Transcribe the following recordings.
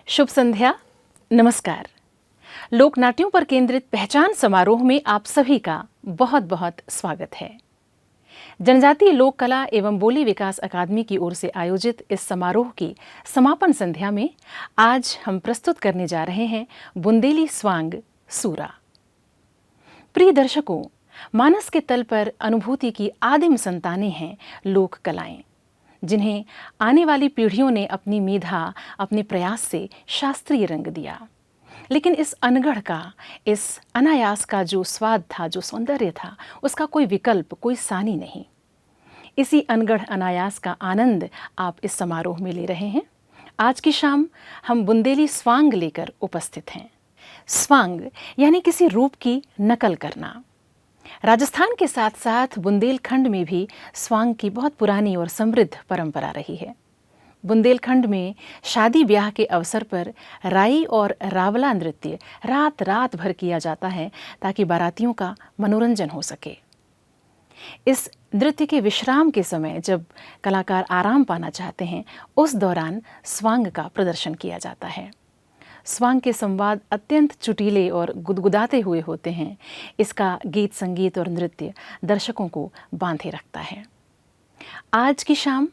शुभ संध्या, नमस्कार। लोक नाट्यों पर केंद्रित पहचान समारोह में आप सभी का बहुत बहुत स्वागत है। जनजातीय लोक कला एवं बोली विकास अकादमी की ओर से आयोजित इस समारोह की समापन संध्या में आज हम प्रस्तुत करने जा रहे हैं बुंदेली स्वांग सूरा। प्रिय दर्शकों, मानस के तल पर अनुभूति की आदिम संतानें हैं लोक कलाएं, जिन्हें आने वाली पीढ़ियों ने अपनी मेधा, अपने प्रयास से शास्त्रीय रंग दिया। लेकिन इस अनगढ़ का, इस अनायास का जो स्वाद था, जो सौंदर्य था, उसका कोई विकल्प, कोई सानी नहीं। इसी अनगढ़ अनायास का आनंद आप इस समारोह में ले रहे हैं। आज की शाम हम बुंदेली स्वांग लेकर उपस्थित हैं। स्वांग यानी किसी रूप की नकल करना। राजस्थान के साथ साथ बुंदेलखंड में भी स्वांग की बहुत पुरानी और समृद्ध परंपरा रही है। बुंदेलखंड में शादी ब्याह के अवसर पर राई और रावला नृत्य रात रात भर किया जाता है ताकि बारातियों का मनोरंजन हो सके। इस नृत्य के विश्राम के समय जब कलाकार आराम पाना चाहते हैं, उस दौरान स्वांग का प्रदर्शन किया जाता है। स्वांग के संवाद अत्यंत चुटीले और गुदगुदाते हुए होते हैं। इसका गीत, संगीत और नृत्य दर्शकों को बांधे रखता है। आज की शाम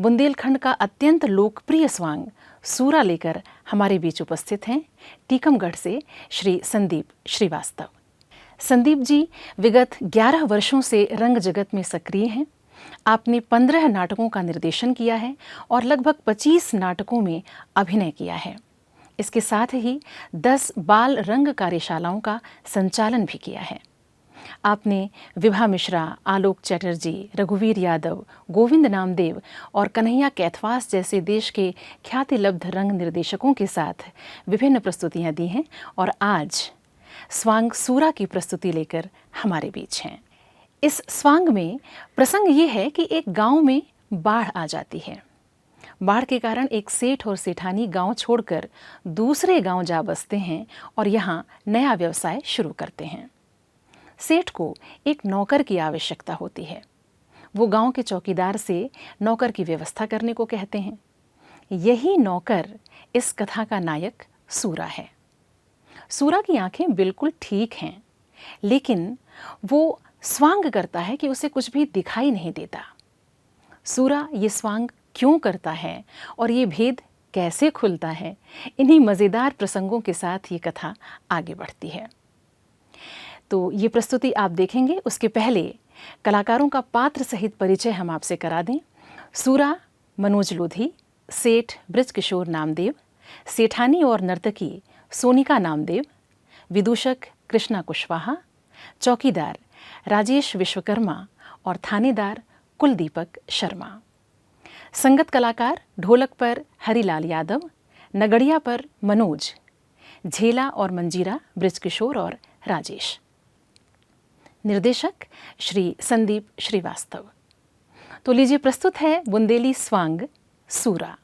बुंदेलखंड का अत्यंत लोकप्रिय स्वांग सूरा लेकर हमारे बीच उपस्थित हैं टीकमगढ़ से श्री संदीप श्रीवास्तव। संदीप जी विगत 11 वर्षों से रंग जगत में सक्रिय हैं। आपने 15 नाटकों का निर्देशन किया है और लगभग 25 नाटकों में अभिनय किया है। इसके साथ ही 10 बाल रंग कार्यशालाओं का संचालन भी किया है। आपने विभा मिश्रा, आलोक चैटर्जी, रघुवीर यादव, गोविंद नामदेव और कन्हैया कैथवास जैसे देश के ख्यातिलब्ध रंग निर्देशकों के साथ विभिन्न प्रस्तुतियां दी हैं और आज स्वांग सूरा की प्रस्तुति लेकर हमारे बीच हैं। इस स्वांग में प्रसंग ये है कि एक गांव में बाढ़ आ जाती है। बाढ़ के कारण एक सेठ और सेठानी गांव छोड़कर दूसरे गांव जा बसते हैं और यहाँ नया व्यवसाय शुरू करते हैं। सेठ को एक नौकर की आवश्यकता होती है। वो गांव के चौकीदार से नौकर की व्यवस्था करने को कहते हैं। यही नौकर इस कथा का नायक सूरा है। सूरा की आंखें बिल्कुल ठीक हैं, लेकिन वो स्वांग करता है कि उसे कुछ भी दिखाई नहीं देता। सूरा ये स्वांग क्यों करता है और ये भेद कैसे खुलता है, इन्हीं मज़ेदार प्रसंगों के साथ ये कथा आगे बढ़ती है। तो ये प्रस्तुति आप देखेंगे, उसके पहले कलाकारों का पात्र सहित परिचय हम आपसे करा दें। सूरा मनोज लोधी, सेठ बृजकिशोर नामदेव, सेठानी और नर्तकी सोनिका नामदेव, विदूषक कृष्णा कुशवाहा, चौकीदार राजेश विश्वकर्मा और थानेदार कुलदीपक शर्मा। संगत कलाकार ढोलक पर हरिलाल यादव, नगड़िया पर मनोज, झेला और मंजीरा बृजकिशोर और राजेश। निर्देशक श्री संदीप श्रीवास्तव। तो लीजिए, प्रस्तुत है बुंदेली स्वांग सूरा।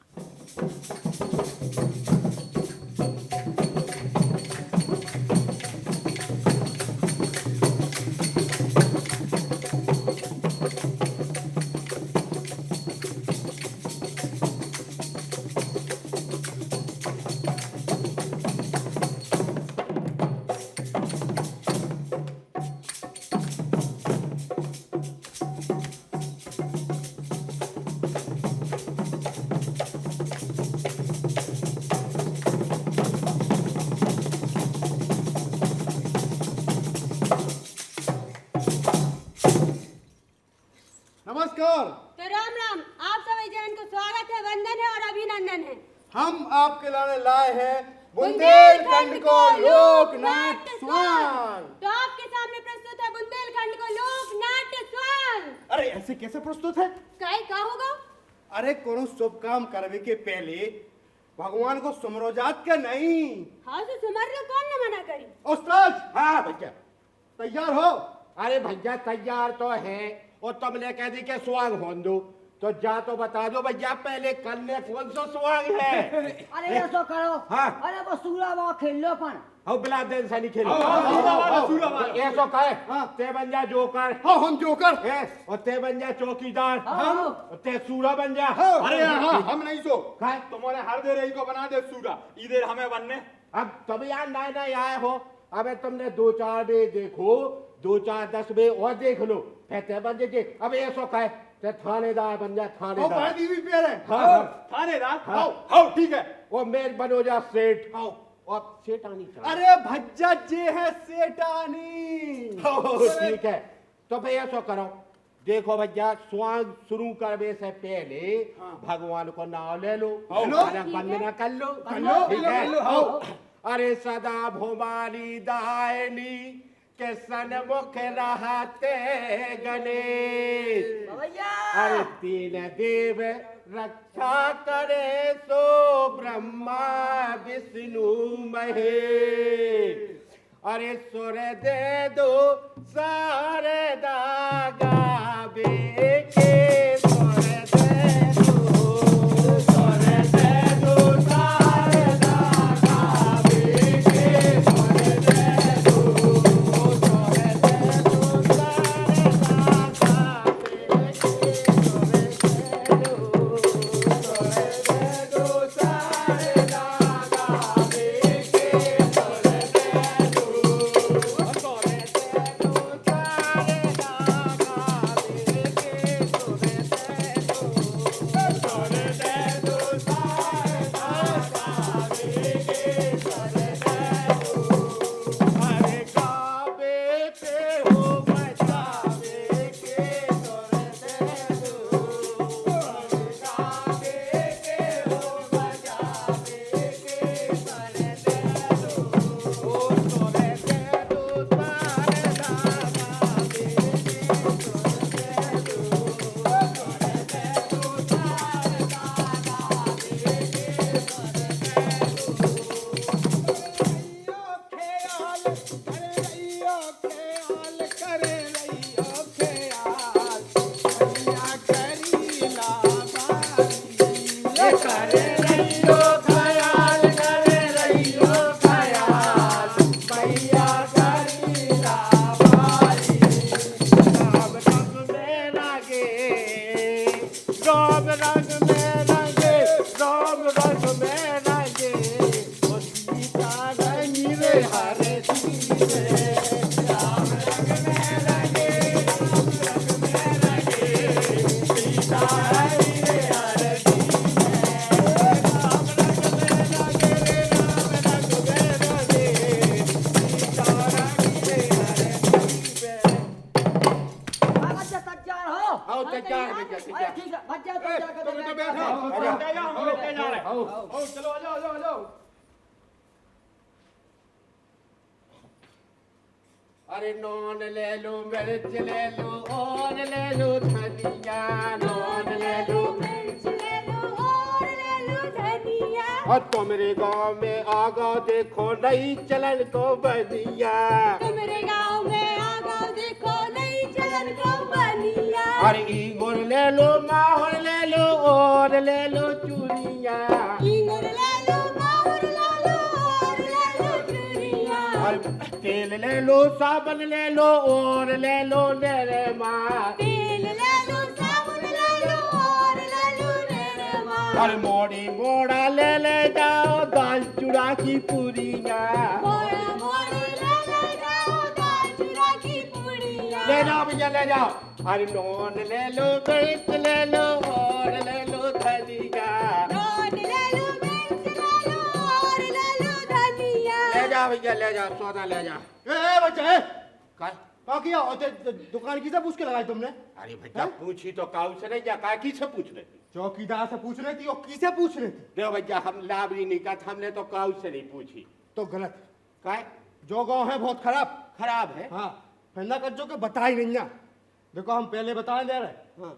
नमस्कार। तो राम राम, आप सभी जन को स्वागत है, वंदन है और अभिनंदन है। हम आपके लाने लाए हैं बुंदेलखंड को लोक नाट्य स्वांग। तो आपके सामने प्रस्तुत है बुंदेलखंड को लोक नाट्य स्वांग। अरे ऐसे कैसे प्रस्तुत है? क्या होगा? अरे कोनो शुभ काम करने के पहले भगवान को सुमरो जात के नहीं। हाँ, तो सुमर लो, कौन न मना करी। उस्ताद, हाँ भैया, तैयार हो? अरे भैया तैयार तो है और तुमने कह दी कि स्वांग होन दो। तो जा तो बता दो भैया पहले कल ने कौन सा सुहाग है। अरे ऐसा करो। हाँ। अरे वो सूरा वहाँ खेल लो अपन। हो बिला दिन से नहीं खेलो हाँ, ऐसा कहे ते बन जा जोकर। हाँ हम जोकर। और ते बन जा चौकीदार। हम और ते सूरा बन जा। अरे हाँ हम नहीं सो काय? तुम्हारे हर दे रही को बना दे सूरा इधर हमें बनने। अब तब यार नए नए आए हो। अबे तुमने 2-4 डे देखो 2-4-10 में और देख लो फिर ते बन जे। अब ऐसा कहे ते थानेदार बन जा वो थानेदार। बड़ी भी पेड़ है। हाँ। थानेदार। हाँ। हाँ ठीक है। और मेर बनो जा सेठ। और सेठ आनी चाहिए। अरे भज्जा जे है सेठानी। ठीक है तो भैया ऐसा करो देखो भैया स्वांग शुरू करने से पहले भगवान को नाम ले लो वंदना कर लो ठीक है। अरे सदा भोमाली दायनी के सन्मुख रहते गणेश। भैया। अरे 3 देव रक्षा करे सो ब्रह्मा विष्णु महेश। अरे सुर दे दो सारे दागा बेके सुर दे दो सारे दागा बेके सुर दे दो सारे दागा आओ तैयार भैया अरे तैयार। ठीक है भज्जा तो जाकर तुम तो बैठो हम लोग क्या जा रहे हैं। आओ चलो आ जाओ आ जाओ। अरे नॉन ले लो मिर्च ले लो और ले लो धनिया नॉन ले लो और तुम्हारे गांव में आगा देखो नई चलन को बनिया। तुम्हारे गांव में आगा देखो नई चलन को बनिया। अरे इंगुर ले लो माहौर ले लो और ले लो चूड़िया। इंगुर ले लो माहुर ले लो और ले लो चूड़िया। और तेल ले लो साबन ले लो और ले लो निरमा। तेल ले लो साबुन ले लो और ले लो निरमा। और मोड़ी मोड़ा ले जाओ दाल चूड़ा की पूरिया। मोड़ा मोड़ी ले जाओ दाल चूड़ा की पूड़िया। ले जाओ भैया ले जाओ। अरे नॉन ले लो मिर्च ले लो और ले लो धनिया। नोट ले लो मिर्च ले लो और ले लो धनिया। ले जाओ भैया ले जाओ सौदा ले जाओ। ए बच्चे काय? क्या किया दुकान किसे पूछ के लगाई तुमने। अरे भैया पूछी तो काऊ से नहीं जा का किसे पूछ रहे थे। चौकीदार से पूछ रही थी और किसे पूछ रही थी। देखो भैया हम लाभरी नहीं का हमने तो काऊ से नहीं पूछी। तो गलत काय? जो गांव है बहुत खराब। खराब है। हाँ फंदा कर जो के बता ही नहीं ना। देखो हम पहले बता दे रहे हाँ।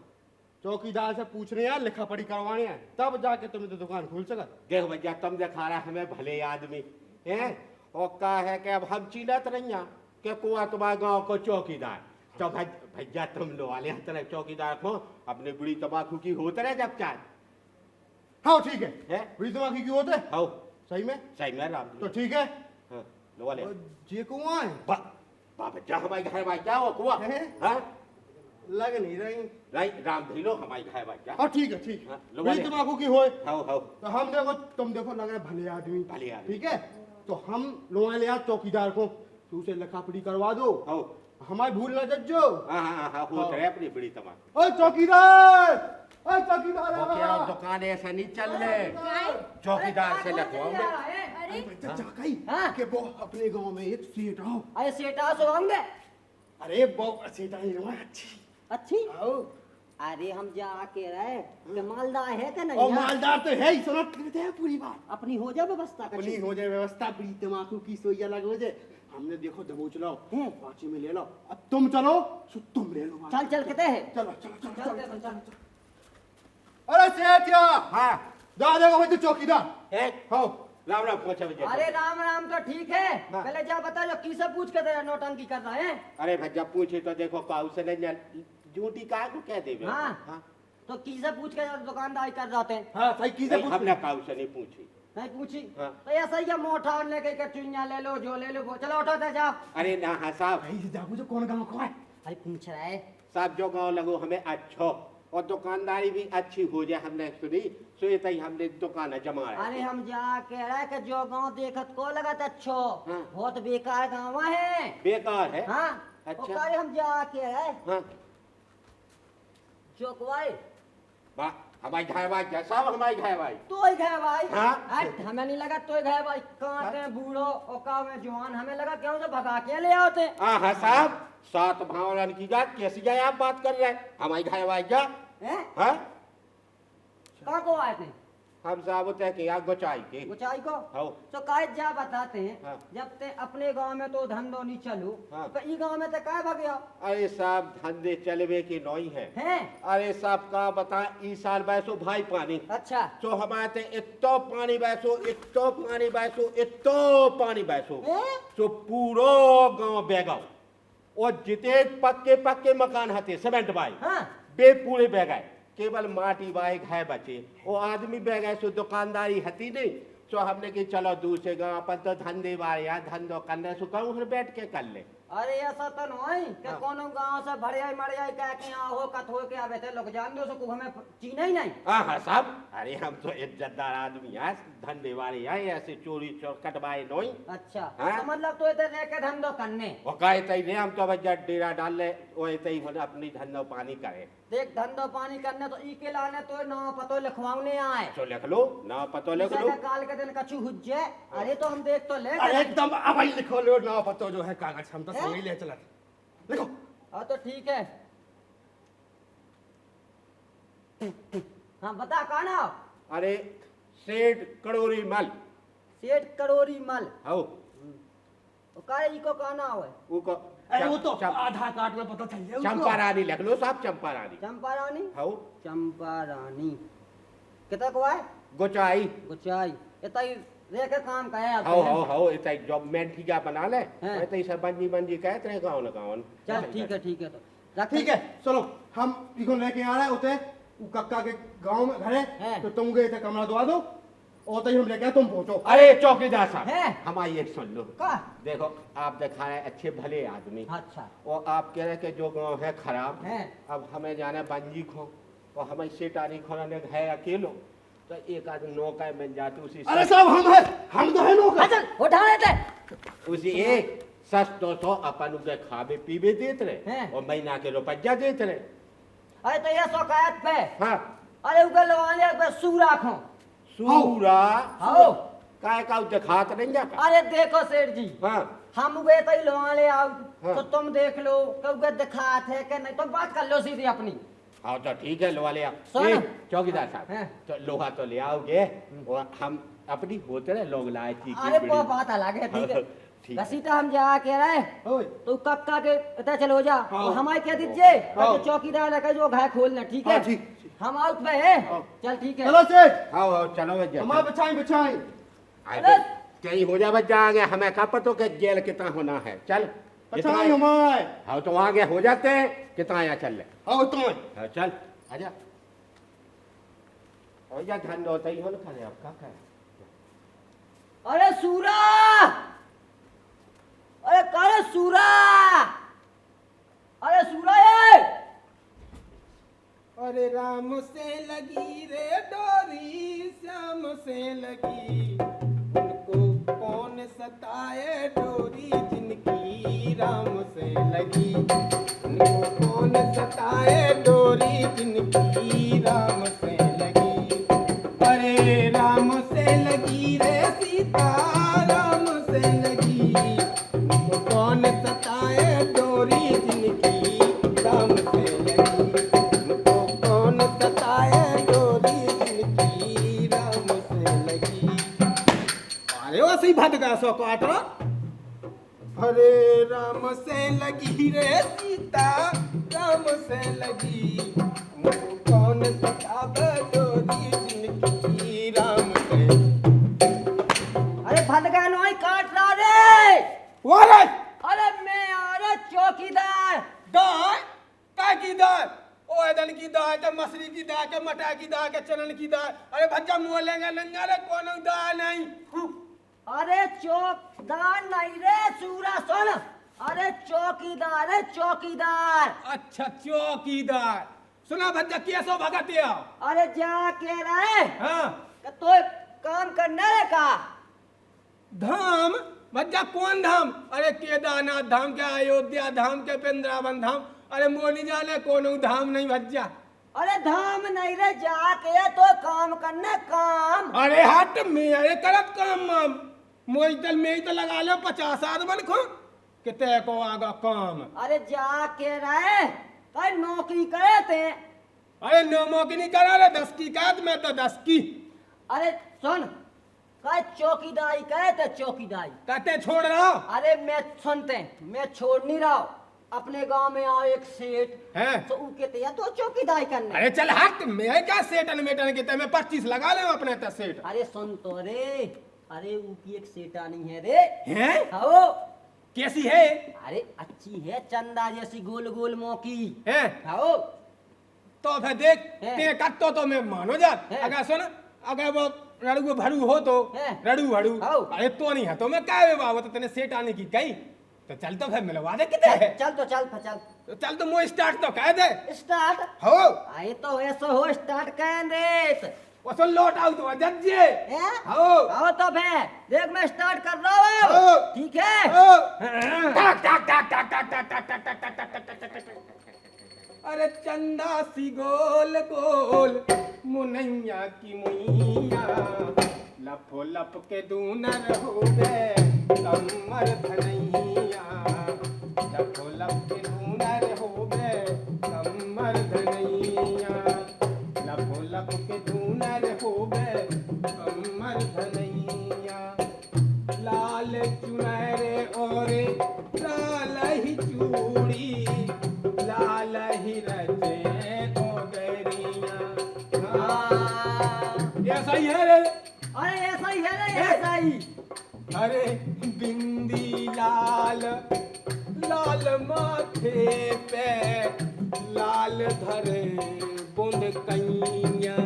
चौकीदार से पूछ रहे हैं लिखा पढ़ी करवाने हैं तब जाके तुम्हें तो दुकान खुल सका। देखो भैया तुम दिखा रहा हमें भले आदमी हैं और का है कि अब हम चिन्हत नहीं कि कुआ तुम्हारे गांव को चौकीदार तो भैया तुम लो वाले तरह चौकीदार को अपने बुढ़ी तंबाकू की होते रहे जब चाहे हाँ ठीक है है बुरी दिमागी की होते हाँ सही में सही में राम तो ठीक है हाँ लो वाले ये कुआं है भैया हमारे घर भाई क्या हो कुआ है? हाँ लग नहीं रही नहीं राम भी लो हमारे घर भाई क्या हाँ ठीक है ठीक है हाँ, लो बुरी वाले। दिमागू की होए हाँ हाँ तो हम देखो तुम देखो लग रहे भले आदमी भले आदमी। ठीक है तो हम लोग ले आज चौकीदार को तू उसे लिखा-पढ़ी करवा दो हाँ हमारी भूल न जज्जो हाँ हाँ हाँ होते रहे अपनी बुढ़ी तंबाकू ओए चौकीदार ओए चौकीदार वो क्या दुकान ऐसा नहीं चल रहे चौकीदार से लिखवाओगे अरे जाकाई हाँ? कि वो अपने गांव में एक सेठ हो अरे सेठा सो होंगे अरे वो सेठ आई रहा अच्छी अच्छी आओ अरे हम जा के रहे कि मालदार है कि नहीं और है? मालदार तो है ही सुनो कहते हैं पूरी बात अपनी हो जाए व्यवस्था अपनी हो जाए व्यवस्था बड़ी तमाकू की सोई अलग हो जाए हमने देखो दबोच लो बाची में ले लो अब तुम चलो सो तुम ले लो चल चल कहते हैं चलो चलो चलो चल चलो चल चल अरे सेठिया हाँ जा देखो भाई तू चौकीदार है हो राम राम पहुंचा भैया अरे राम राम तो ठीक है हाँ। पहले जा बता जो किसे पूछ के तेरा नौटंकी कर रहा है अरे भैया पूछे तो देखो काऊ से नहीं जूठी का को कह देवे हाँ। तो किसे पूछ के दुकानदारी कर जाते हैं हाँ सही की से नहीं, हमने काऊ से नहीं पूछी नहीं पूछी हाँ। तो ऐसा ही है मोटा और लेके के चुनिया ले लो जो ले लो वो चलो उठो तो जाओ अरे ना हाँ साहब भाई से जागो जो कौन गांव को है अरे पूछ रहा है साहब जो गाँव लगो हमें अच्छो और दुकानदारी भी अच्छी हो जाए हमने सुनी सो ये तई हमने दुकान जमा अरे हम जा कह रहे कि जो गांव देखत को लगत अच्छो हाँ। बहुत बेकार गांव है बेकार है हाँ अच्छा। वो कहे हम जा के रहे हाँ जो कोई वाह हमारी घर भाई क्या साहब हमारी घर भाई तो ही गए भाई हाँ। हट हमें नहीं लगा तो ही गए भाई कहाँ के बूढ़ो और का में जवान हमें लगा क्यों से भगा के ले आओते हाँ साहब सात भावरन की जात कैसी जाए आप बात कर रहे हैं हमारी घर भाई क्या हैं हाँ कहाँ को आए थे हम साहब होते हैं कि यहाँ गोचाई के ऊंचाई को हाँ तो काहे जा बताते हैं हाँ। जब ते अपने गांव में तो धंधो नहीं चलू हाँ। तो ई गांव में ते काहे भाग गया अरे साहब धंधे चलवे की नौई है हैं अरे साहब का बता इस साल बैसो भाई पानी अच्छा तो हमारे ते इतो पानी बैसो इतो पानी बैसो इतो पानी बैसो हैं? तो पूरो गांव बेगाओ और जिते पक्के पक्के मकान हते सीमेंट बाई हाँ बे पूरे बह गए केवल माटी बाई घाय बचे वो आदमी बह गए सो दुकानदारी हती नहीं सो हमने कि चलो दूसरे गांव पर तो धंधे बारे या धंधो करने सो कहूँ फिर बैठ के कर ले अरे ऐसा तो नहीं कि हाँ। कोनो गांव से भड़िया मड़िया कह के यहाँ हो कथ हो के आवे थे लोग जान दो सको हमें चीना ही नहीं हाँ साहब अरे हम तो इज्जतदार आदमी हैं धंधे वाले हैं ऐसे चोरी चोर कटवाए नहीं अच्छा हाँ। तो मतलब तो इधर रह के धंधो करने वो कहे तई नहीं हम तो भैया डेरा डाल ले वो तई अपनी धंधो पानी करे देख धंधो पानी करने तो ई के लाने तो ना पतो लिखवाने आए तो लिख लो ना पतो लिख लो काल के दिन कछु हुज्जे अरे तो हम देख तो ले अरे एकदम अब भाई लिखो लो ना पतो जो है कागज हम तो संग ही ले चला लिखो हाँ तो ठीक है हाँ बता कहा ना अरे सेठ कड़ोरी मल सेठ करोरी मल हो कारे ई को कहना हो उको अरे वो तो आधार कार्ड में पता चल जाए चंपा रानी लिख लो साहब चंपा रानी चंपा रानी हो चंपा रानी कितना को है गोचाई गुचाई इतना ही रह के काम का है हो इतना जॉब में ठीक है बना ले हाँ। इतना सब बंजी बंजी कहते रहे गाँव न गाँव चल ठीक है तो रख ठीक है चलो हम इको लेके आ रहे हैं उते उ कक्का के गांव में घर है हैं। तो तुम गए थे कमरा दवा दो और तभी हम लेके आए तुम पहुंचो अरे चौकीदार साहब हैं। हमारी एक सुन लो का देखो आप दिखा रहे अच्छे भले आदमी अच्छा और आप कह रहे कि जो गाँव है खराब हैं। अब हमें जाना बंजी खो और हमें सेठानी खोने है अकेलो तो एक आदमी नौका बन जाते उसी अरे साहब हम है हम तो है नौकर चल उठा लेते उसी एक सस 200 अपन उसे खावे पीवे देते रहे हैं। और महीना के रुपया देते रहे अरे तो ये शिकायत पे हाँ अरे उगल लवाले पे सूरा खो सूरा आओ काय का दिखात नहीं जाता अरे देखो सेठ जी हाँ हम उगे तो लवाले आओ हाँ। तो तुम देख लो कब दिखात है कि नहीं तो बात कर लो सीधी अपनी हाँ तो ठीक है लोहा ले आओ सुन। ए, चौकीदार साहब हैं। तो लोहा तो ले आओगे और हम अपनी होते रहे लोग लाए चीज़ अरे वो बात अलग है ठीक है ठीक है। घसीटा हम जा के रहे ओए तो कक्का के इतना चलो जा हाँ। और हमारे कह दीजिए हाँ। तो चौकीदार लगा जो घाय खोलना ठीक है हाँ, ठीक। हम आउट पे है हाँ। चल ठीक है चलो सेठ हाँ हाँ चलो भैया हमारे बिछाई बिछाई आए तो कहीं हो जा बच्चा आ गया हमें का पतो के जेल कितना होना है चल अच्छा हमारे हाँ तो वहां गए हो जाते हैं, कितना यहाँ चल ले। आओ तुम हाँ, चल आजा। और या धन होता ही हो ना खाने आपका क्या। अरे सूरा, अरे करे सूरा, अरे सूरा ये। अरे राम से लगी रे डोरी, श्याम से लगी, उनको कौन सताए डोरी जिनकी राम से लगी, उनको कौन सताए डोरी जिनकी राम से लगी। अरे राम से लगी रे सीता, राम से लगी, उनको कौन सताए डोरी जिनकी राम से लगी, उनको कौन सताए डोरी जिनकी राम से लगी। अरे वो सही भात का सो काटो। अरे राम से लगी रे सीता, राम से लगी, उनको कौन सताए डोरी जिनकी राम से। अरे भदगा नोई काट रहा रे। वो रे अरे मैं आ रहा चौकीदार। दाल काय की दाल, ओ एदन की दाल के मछली की दाल के मटर की दाल के चनन की दाल। अरे भज्जा मुँह लेंगे नंगा रे कोनो दाल नहीं। अरे चौकीदार नहीं रे सूरा सुन, अरे चौकीदार है चौकीदार। अच्छा चौकीदार। सुना भज्जा कैसो भगतिया। अरे जा के रहे हाँ तो काम करने रे का। धाम भज्जा कौन धाम। अरे केदारनाथ धाम के, अयोध्या धाम के, वृंदावन धाम। अरे मोनी जाने कोनो धाम नहीं भज्जा। अरे धाम नहीं रे, जाके तो काम करने काम। अरे हट में अरे करत काम माम मोई तल में ही तो लगा लो 50 आदमन को किते को आगा काम। अरे जाके रहे कई नौकरी करे थे। अरे नोमो की नहीं करा रे 10 की काद में तो 10 की। अरे सुन कई चौकीदारी करे थे चौकीदारी। कहते छोड़ रहा अरे मैं सुनते मैं छोड़ नहीं रहा हूँ। अपने गांव में आओ एक सेठ है। तो उनके तैयार तो चौकीदारी करने। अरे चल हट मैं क्या सेटन मेटन के मैं 25 लगा ले अपने तो सेट। अरे सुन तो रे, अरे उनकी एक सेठानी है रे। हैं आओ कैसी है। अरे अच्छी है, चंदा जैसी गोल गोल मौकी हैं आओ। तो फिर देख हैं। ते कट्टो तो मैं मानो जा। हैं। अगर सुन अगर वो रड़ू भड़ू हो तो हैं। रड़ू भड़ू। आओ। अरे तो नहीं है तो मैं क्या बाबा तो तेने सेट आने की कही तो चल तो फिर मिलवा दे कितने है। चल तो चल चल तो चल तो मुझे स्टार्ट तो कह दे। स्टार्ट हो आए तो ऐसा हो स्टार्ट कर वो सुन लौट आउ तो जज्जे दे। हो आओ तो फिर देख मैं स्टार्ट कर रहा आओ। हूँ ठीक है। हो टक टक टक टक टक टक टक टक टक टक टक टक टक। अरे चंदा सी गोल गोल मुनैया की मुइया लफो लप के दूनर हो गए कमर धनैया लफो लप के दूनर हो गए कमर धनैया लफो लप के दूनर हो गए कमर धनैया लाल चुनरे और लाल ही चूड़ी लाल ही रचे ओ गरिया। ऐसा ही है रे। अरे ऐसा ही है ना ऐसा ही। अरे बिंदी लाल लाल माथे पे लाल धरे बुंद कैया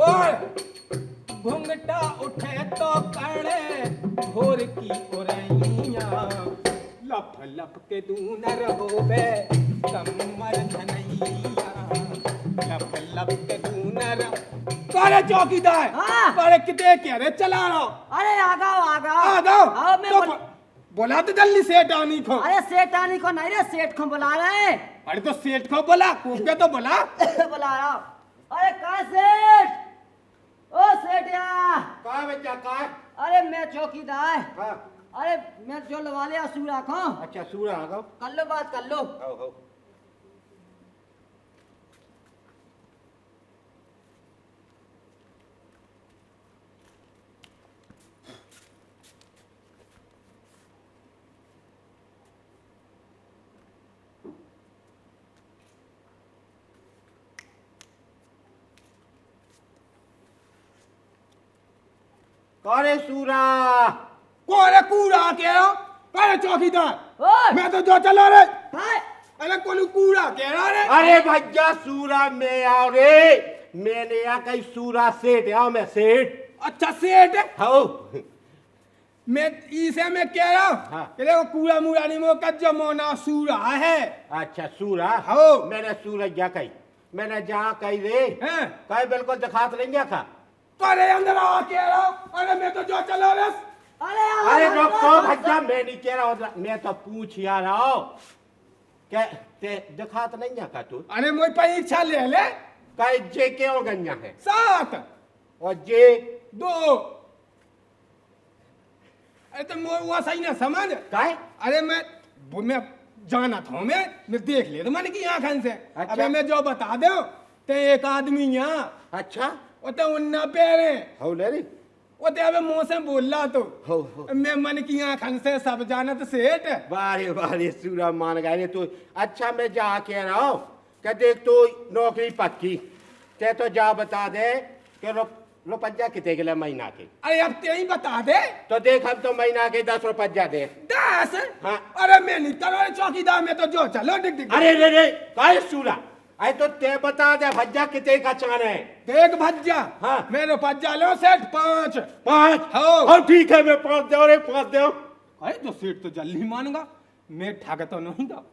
और घुंघटा उठे तो कड़े भोर की उरैया लप लप के दूनर होवे कमर धनैया लप लप के दूनर। अरे चौकीदार हाँ। अरे कितने कह रहे चला रहा। अरे आगाओ आगाओ आगाओ आओ मैं तो बोला तो जल्दी सेठ आनी को। अरे सेठानी को नहीं रे सेठ को बुला रहे हैं। अरे तो सेठ को बोला कुके तो बोला। बुला रहा हूँ। अरे कहाँ सेठ, ओ सेठिया। कहाँ बच्चा कहाँ। अरे मैं चौकीदार। हाँ अरे मैं जो लगा लिया सूरा को अच्छा सूरा आ गो। कर लो बात कर लो। हो करे सूरा कोरे कूड़ा के हो अरे चौकीदार ओए मैं तो जो चला रे हाय अरे कोई कूड़ा कह रहा रे अरे भैया सूरा में आओ रे मैंने यहाँ कहीं सूरा सेठ आओ मैं सेठ अच्छा सेठ हो मैं इसे मैं कह रहा हूँ हाँ। कि देखो कूड़ा मूड़ा नहीं मोका जमोना सूरा है अच्छा सूरा हो। मैंने सूरज जा कही मैंने जहाँ कही रे हैं? कहीं बिल्कुल दिखात नहीं गया था अरे अंदर आ कह रहा हूँ अरे मैं तो जो चला रे अरे रुको भैया मैं नहीं कह रहा हूँ मैं तो पूछ या रहा हूँ क्या ते दिखात नहीं गया का तू अरे मुझे परीक्षा ले ले कहीं जे क्यों गंजा है 7 और जे 2 अरे तो वो सही ना समझ काय अरे मैं जाना था मैं देख ले तो मैंने की आंखन से अच्छा। अबे मैं जो बता दो ते एक आदमी यहाँ अच्छा वो तो उन्ना पैरे हो ले रे वो तो अबे मुंह से बोल रहा तो हो मैं मन की आंखन से सब जानत सेठ बारे बारे सूरा मान गए रे तू अच्छा मैं जा कह रहा हूँ क्या देख तू नौकरी पक्की ते तो जा बता दे कि रुपया कितने के लिए महीना के अरे अब ते ही बता दे तो देख हम तो महीना के 10 रुपया दे 10 हाँ। अरे मैं नहीं करो रे चौकीदार में तो जो चलो डिग डिग अरे रे रे काय सूरा अरे तो ते बता दे भज्जा कितने का चान है देख भज्जा हाँ। मैं रुपया लो सेठ 5 5 हो। और ठीक है मैं 5 दो रे 5 दो अरे तो सेठ तो जल्दी मानगा मैं ठग तो नहीं था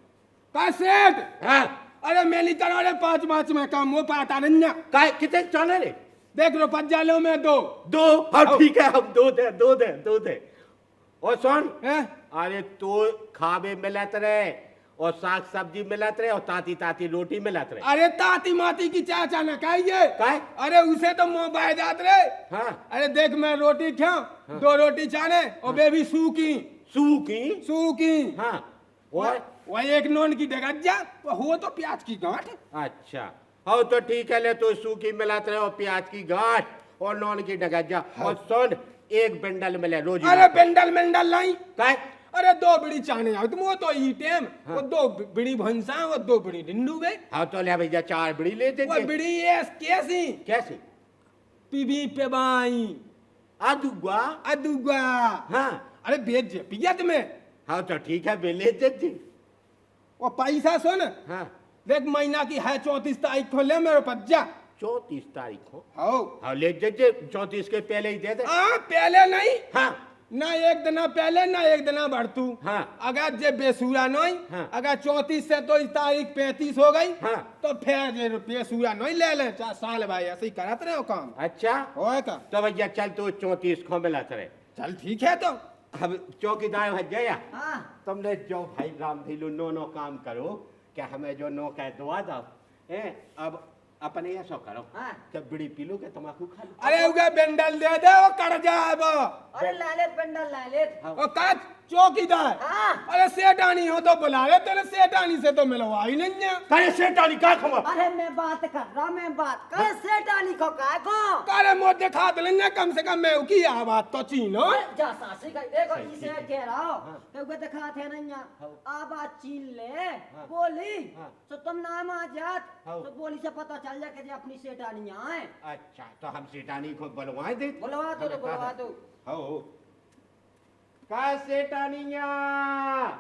का सेठ हाँ अरे मैं नहीं करो रे 5 में काम वो पाता नहीं ना काय कितने चाने रे देख रुपया लो मैं 2 और ठीक है हम दो दे और सुन हैं? अरे तो खावे मिलत रहे और साग सब्जी मिलत रहे और ताती ताती रोटी मिलत रहे अरे ताती माती की चाचा न कहिए काय? अरे उसे तो मुंह बह जात रे हाँ अरे देख मैं रोटी खाऊं 2 रोटी चाने और बेबी सूकी सूकी हाँ और वो एक नॉन की डगज्जा हो तो प्याज की गांठ अच्छा हो तो ठीक है ले तो सूखी मिलाते रहे और प्याज की गांठ और नॉन की डगज्जा और सुन एक बंडल मिले रोज अरे बेंडल नहीं काय अरे 2 बीड़ी चाने आओ तुम वो तो ई टेम वो 2 बीड़ी भंसा और 2 बीड़ी डिंडू बे हाँ तो ले भैया 4 बीड़ी ले वो देते बीड़ी ये कैसी कैसे पीबी पे बाई अदुगा हाँ अरे बेच पिया तुम्हें हाँ तो ठीक है बे ले देते वो पैसा सुन हाँ देख महीना की है 34 तारीख को ले मेरे पज्जा 34 तारीख को हो हाँ ले दीजिए 34 के पहले ही दे दे पहले नहीं हाँ ना एक दिन पहले ना एक दिन बढ़तू हाँ। अगर जे बेसूरा नहीं हाँ। अगर 34 से तो इस तारीख 35 हो गई हाँ। तो फिर जे बेसूरा नहीं ले ले 4 साल भाई ऐसे ही करत रहे हो काम अच्छा होए का तो भैया चल तो 34 को मिला रहे चल ठीक है तो अब चौकीदार भज गया हाँ तुमने जो भाई राम धीलू नो काम करो क्या हमें जो नो कह दुआ दो अब अपने ऐसा करो हाँ। क्या बीड़ी पी लो क्या तम्बाकू खा लो अरे उगे बेंडल दे दे वो कर जाए वो अरे लालेत पेंडल लालेत और का चौकीदार हाँ। अरे सेठानी हो तो बुला ले तेरे सेठानी से तो मिलवा ही नहीं है करे सेठानी का खबर अरे मैं बात कर रहा मैं बात कर सेठानी को काय को कारे मोद दिखा देंगे कम से कम मैं की आवाज तो चीनो जा सासी का देखो इसे कह रहा हो तो वो दिखा थे नहीं आवाज चीन ले बोली तो तुम नाम आ जात तो बोली से पता चल जाए कि अपनी सेठानी आए अच्छा तो हम सेठानी को बुलवाए दे बुलवा दो हो का सेठानिया हाँ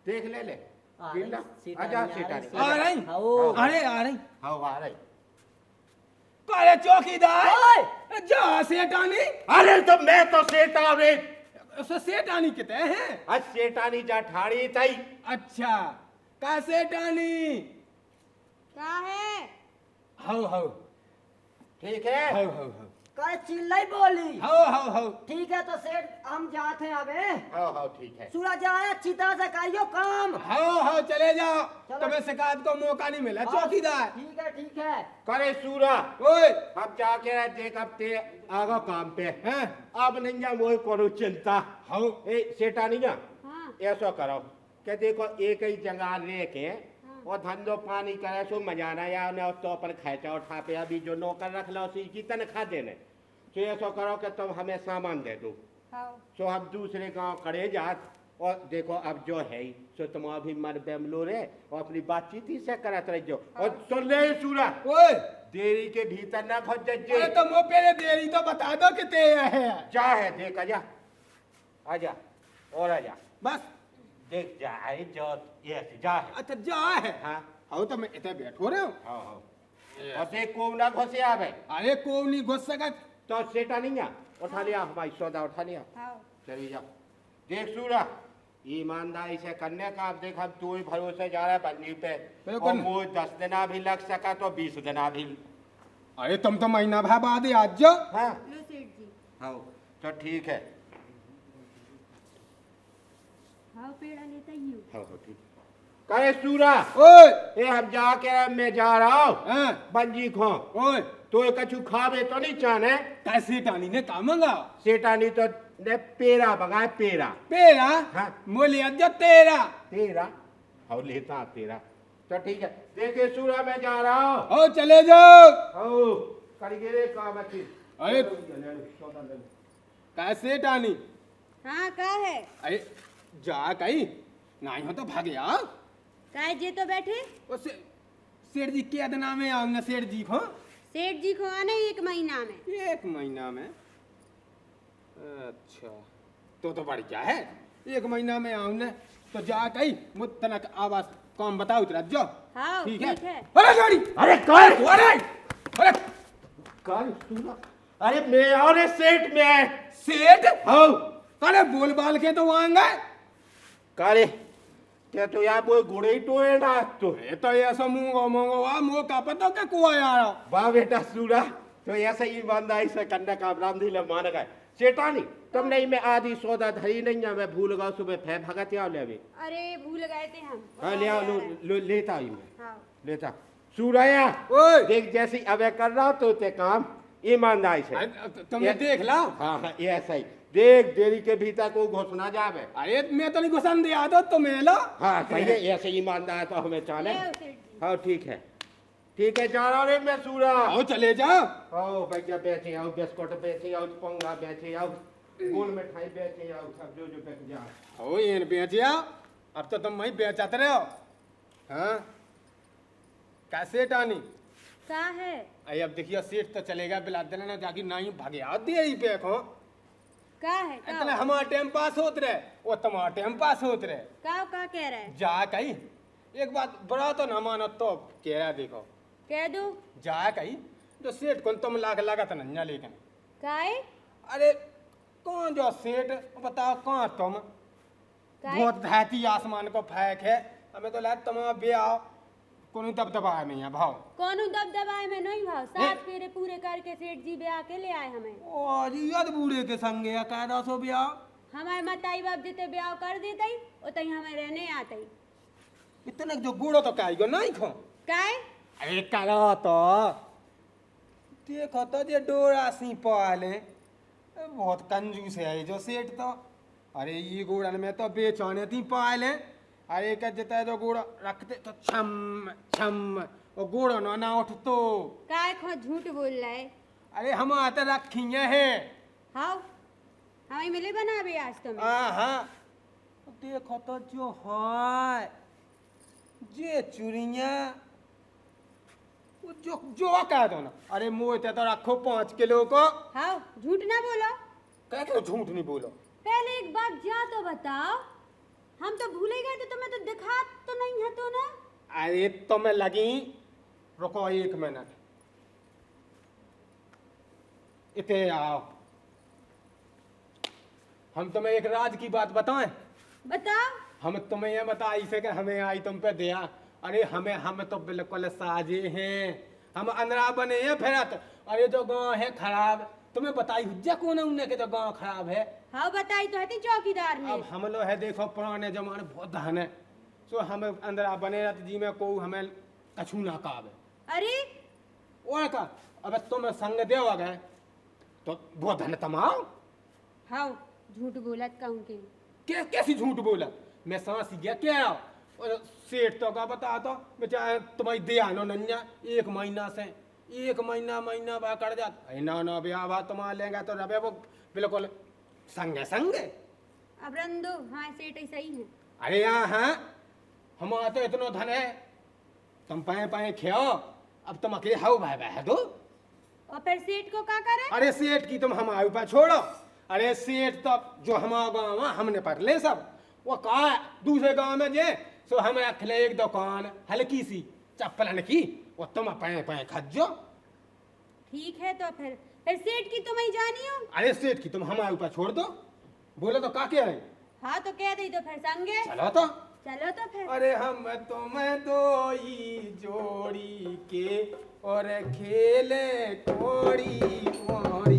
देख ले आ गिरना रही, आजा सेठानी सेठानी आ रही आओ। अरे आ रही हाँ आ रही कारे चौकीदार ओए! जा सेठानी अरे तो मैं तो सेठा रे उसे सेठानी कितने हैं आज सेठानी जा ठाड़ी थई अच्छा का सेठानी क्या है हाउ ठीक है हाउ काय चिल्लाई बोली हाउ ठीक है तो सेठ हम जाते हैं अबे हाँ ठीक है सूरज आया अच्छी तरह से करियो काम हाउ चले जाओ चलो। तुम्हें शिकायत को मौका नहीं मिला चौकीदार ठीक है करे सूरा ओए अब जाके देख अब ते आगा काम पे हैं अब नहीं जा मोह करो चिंता हाउ ए सेठानिया हाँ ऐसा करो क्या देखो एक ही जगह रह के और धंधो पानी करे सो मजाना या ने तो अपन खैचा उठा पे अभी जो नौकर रख लो उसी की तनख्वाह देने तो ऐसा करो कि तुम हमें सामान दे दो हाँ सो हम दूसरे गांव खड़े जात और देखो अब जो है ही सो तुम अभी मर बेमलो रे और अपनी बातचीत ही से करत रह जो और सुन ले सूरा ओए देरी के भीतर ना घुस अरे जे तो मो पहले देरी तो बता दो कि ते है जा है देख आजा आजा और आजा बस देख जाए जो ये जा है अच्छा जा है हाँ आओ तो मैं इतने बैठो रहे हो हाँ हाँ और देख को ना घुसे आवे अरे को नहीं घुस सकत तो सेटा नहीं है उठा लिया हमारी सौदा उठा लिया हाँ चलिए जाओ देख सूरा ईमानदारी से करने का अब देख हम तू ही भरोसे जा रहा है बन्नी पे बिल्कुल। और मुझे 10 दिना भी लग सका तो 20 दिना भी अरे तुम तो महीना भर बाद ही आज जाओ हाँ लो सेठ जी हाँ तो ठीक है हाँ पेड़ा लेता ही हूँ हाँ ठीक करे सूरा ओए ए हम जाके मैं जा रहा हूँ हाँ बंजी खो ओए तो कछु खावे तो नहीं चाहने कैसे टानी ने काम मंगा सेटा नहीं तो ने पेरा बगाए पेरा पेरा हाँ। मोले अज्जा तेरा तेरा और लेता तेरा तो ठीक है देखे सूरा मैं जा रहा हूँ ओ चले जाओ ओ करिए काम अच्छी अरे कैसे टानी हाँ का है अरे जा कहीं नहीं हो तो भागे आ काय जे तो बैठे उसे सेठ जी के दिन में आऊंगा सेठ जी को सेठ जी को आने 1 महीना में 1 महीना में अच्छा तो बढ़िया है 1 महीना में आऊंगा तो जा कहीं मुझ तनक आवाज काम बताओ तेरा जो हाँ ठीक ठीक है है अरे गाड़ी अरे कर अरे अरे कर सूरा अरे मैं और सेठ में सेठ हाँ अरे बोल बाल के तो वहां गए करे क्या तो यार वो घोड़े ही टोए ना तो ये तो ऐसा मूंगो वाह मुंह का पता क्या कुआ यार वाह बेटा सूरा तो ऐसा ईमानदारी से करने का रामधील मान गए सेठा नहीं तुम नहीं मैं आधी सौदा धरी नहीं है मैं भूल गया सुबह फै भगत आओ ले अभी अरे भूल गए थे हम हाँ ले आओ लेता ही मैं हाँ लेता सूरया ओए देख जैसी अबे कर रहा तो ते काम ईमानदारी से तुमने देख ला हाँ हाँ ये ऐसा ही देख देरी के भीतर को घुसना जावे अरे मैं तो नहीं घुसन दिया आदत तो मैं ला हाँ सही है ऐसे ईमानदार तो हमें चाले ले आओ सेठ जी हाँ ठीक है जा रहा रे मैं सूरा आओ चले जाओ आओ भैया बेचे आओ बिस्कुट बेचे आओ पोंगा बेचे आओ गोल मिठाई बेचे आओ सब जो जो बेच जा ओ ये बेचिया अब तो तुम वही बेचते रहे हो हाँ कैसे टानी का है अरे अब देखिए सेठ तो चलेगा बिला देना ना जाके ना ही भागे आ दिए ही पे को का है का इतने हमारा टाइम पास होत रहे वो तुम्हारा टाइम पास होत रहे का कह रहा है जा कहीं एक बात बड़ा तो ना मानो तो कह रहा देखो कह दो जा कहीं जो सेठ को तुम लाख लागत नन्या लेकिन काय अरे कौन जो सेठ बताओ कौन तुम काय बहुत धैती आसमान को फेंक है हमें तो लगा तुम बे आओ कोई दबदबा नहीं है भाव कौन दबदबाए में नहीं भाव 7 फेरे पूरे करके सेठ जी ब्याह के ले आए हमें और याद बूढ़े के संगे कायदा सो ब्याह हमारे मताई बाप जिते ब्याह कर देते उतई हमें रहने आते इतने जो बूढ़ो तो काई नहीं खो काय अरे करो तो देखो तो जे डोरा सी पाले बहुत कंजूस है ये जो सेठ तो अरे ये गोड़न में तो बेचाने थी पाले अरे क्या जता जो गोड़ा रखते तो छम छम और गोड़ो ना उठ तो काय खो झूठ बोल रहा है अरे हम आते रखी है हाँ हमें मिले बना भी आज तुम हाँ देखो तो जो है जे चुरिया वो जो कह दो ना अरे मोते तो रखो 5 किलो को हाँ झूठ ना बोलो कह क्यों झूठ नहीं बोलो पहले एक बात जा तो बताओ हम तो भूले गए थे तुम्हें तो दिखा तो नहीं है तो ना अरे तो मैं लगी रुको 1 मिनट इतने आओ हम तुम्हें एक राज की बात बताएं बताओ हम तुम्हें ये बताई से कि हमें आई तुम पे दया अरे हम तो बिल्कुल साजे हैं हम अंदरा बने हैं फिरत अरे जो गांव है खराब तुम्हें बताई हुज्जा कौन है उनने के जो गांव खराब है हाँ बताई तो है थी चौकीदार ने अब हम लोग है देखो पुराने जमाने बहुत धन है सो हम अंदरा बने रहते जी में को हमें कछू ना कावे अरे और का अब तुम संग देवा गए तो बहुत धन तमाओ हाँ झूठ बोलत कहूँ के कैसी झूठ बोला मैं सांस गया क्या और सेठ तो का बता तो बेचारा तुम्हारी दया नो नन्या 1 महीना से 1 महीना बा कर जात ना ब्याह बा तुम्हारा लेंगे तो रबे वो बिल्कुल संगे अब रंदो हाँ सेठ ऐसा ही है अरे यहाँ हाँ हम आते इतना धन है तुम पाए खेओ अब तुम अकेले हाउ भाई है तो और फिर सेठ को क्या करे अरे सेठ की तुम हम आयु पर छोड़ो अरे सेठ तो जो हमारा गाँव है हमने पढ़ ले सब, वो कहा दूसरे गांव में जे सो हम रख ले एक दुकान हल्की सी चप्पल की, वो तुम पैं पैं खजो। ठीक है तो फिर सेठ की तुम ही जानी हो। अरे सेठ की तुम हमारे ऊपर छोड़ दो, बोलो तो का क्या है। हाँ तो कह दी तो फिर संगे चलो तो। चलो तो फिर। अरे हम तुम दोई जोड़ी के और खेले कोड़ी कोड़ी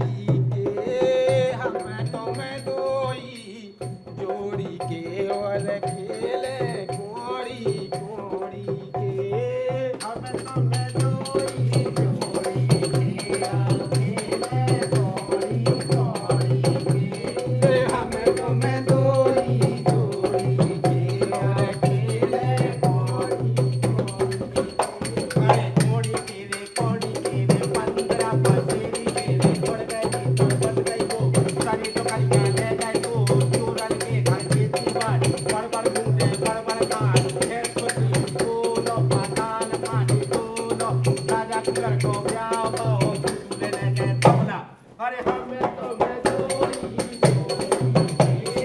के, हम तुम दोई जोड़ी के और खेले कोड़ी कोड़ी के, हम तुम दोई जोड़ी के और खेले कोड़ी कोड़ी के, हम तुम दोई जोड़ी के और खेले कोड़ी कोड़ी। अरे कोड़ी के रे 15 पसेरी के रे छोड़ गई तो बच गई वो, सारी तो कल के ले गई वो, चूरन के घर के दीवार बड़ बूढ़े बड़ कान खेल कुटी दोनों पाताल पानी दोनों राजा कुकर को ब्याह हो दूसरे ने के तबला। अरे हमें तो मैं जोड़ी के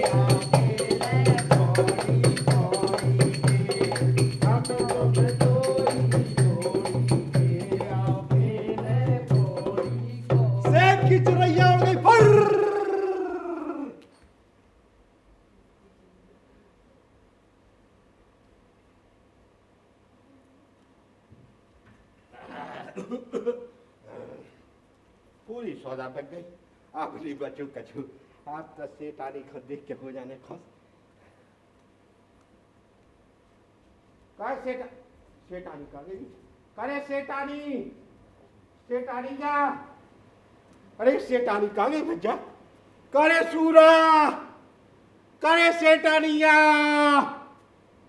अकेले कोड़ी कोड़ी के, हम तो मैं जोड़ी के अकेले कोड़ी कोड़ी। सेठ की चिड़ैया उड़ गई फर। पूरी सौदा बन गई। आखिरी बचू कछू आप तो सेठानी खुद देख के हो जाने खुश। का सेठानी का गई, करे सेठानी सेठानी जा, अरे सेठानी का गई भज्जा, करे सूरा, करे सेठानिया,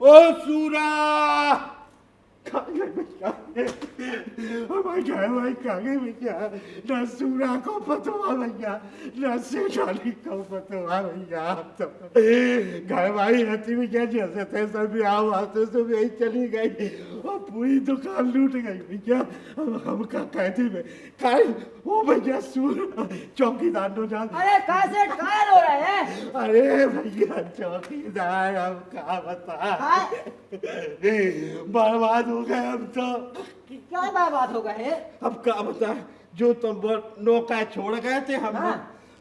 ओ सूरा भाई कागे भैया, न सूरा को पतवा भैया, न सेठानी को पतवा भैया। तो घर भाई रहती भैया जैसे थे सब ब्याह वास्ते सब यही चली गई और पूरी दुकान लूट गई भैया। हम का कहते में काय वो भैया सूरा चौकीदार नो जान। अरे कहाँ से कहाँ रो रहे हैं? अरे भैया चौकीदार हम का बता, बर्बाद हो गए हम तो। क्या बात हो गए? अब क्या बता, जो तुम नौका छोड़ गए थे हम, हाँ।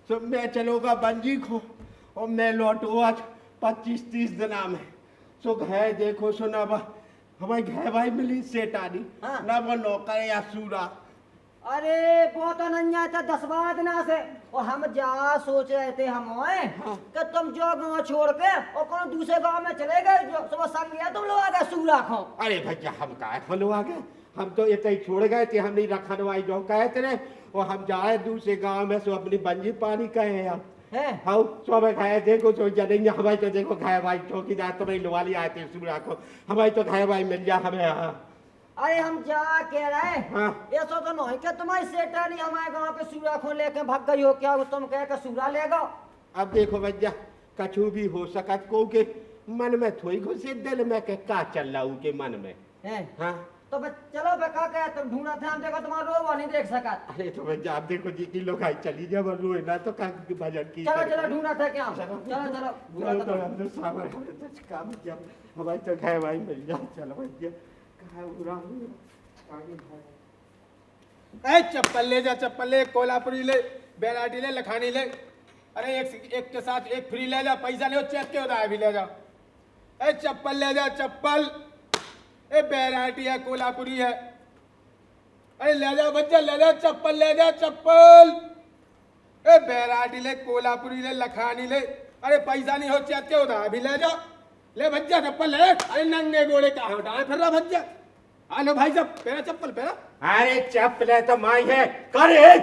तो मैं चलोगा बंजी को और मैं लौटू आज 25-30 दिना में। सो घर देखो सो ना हमारी घर भाई मिली सेठानी, हाँ। ना वो नौका या सूरा। अरे वो तो नहीं आता 10-12 दिना से, और हम जा सोच रहे थे हम कि तुम जो गाँव छोड़ के और कौन दूसरे गाँव में चले गए, जो सुबह संग गया तुम लोग आ गए सूरा खो। अरे भैया हम का खलो आ गए, हम तो इतना ही छोड़ गए थे, हम नहीं रखनवाई जो कहे थे और हम जाए दूसरे गांव में सो अपनी बंजी पानी कहे यार हैं? हाँ सो मैं खाए देखो तो जनेंगे हमारे तो देखो खाए भाई चौकीदार तो मेरी लुवाली आए थे सूरा को, हमारे तो खाए भाई मिल जा हमें। हाँ अरे हम जा कह रहे हाँ। ये सो तो नहीं कि तुम्हारी सेठानी हमारे गाँव के सूरा खो लेके भाग गई हो क्या, तुम कह के सूरा ले गो। अब देखो भैया कछु भी हो सकत को के मन में थोड़ी घुसे दिल में के का चल रहा हूँ के मन में। हैं? हाँ तो चलो बेका कह तुम ढूंढा था, हम देखो तुम्हारा रोवा नहीं देख सका। अरे तो भैया आप देखो जी की लोग आई चली जाए रोए ना तो का भजन की चलो चलो ढूंढा था क्या? चलो। चलो चलो ढूंढा चलो था। तो हम तो सामने तो काम किया हमारे तो खाए भाई मिल जा। चलो भैया कहा बुरा आगे भाई ए चप्पल ले जा, चप्पल ले, कोल्हापुरी ले, बैराटी ले, लखानी ले। अरे एक के साथ एक फ्री ले जा, पैसा ले चेक के उधार भी ले जा। ए चप्पल ले जा चप्पल, ए बैराटी है कोल्हापुरी है, अरे ले जा बच्चा ले जा चप्पल, ले जा चप्पल। ए बैराटी ले, कोल्हापुरी ले, लखानी ले, अरे पैसा नहीं हो चेक के उधार भी ले जा। ले भज्जा चप्पल ले। अरे नंगे गोड़े कहाँ उठाए फिर रहा भज्जा। हेलो भाई साहब पहना चप्पल पहना। अरे चप्पल है तो माई है करे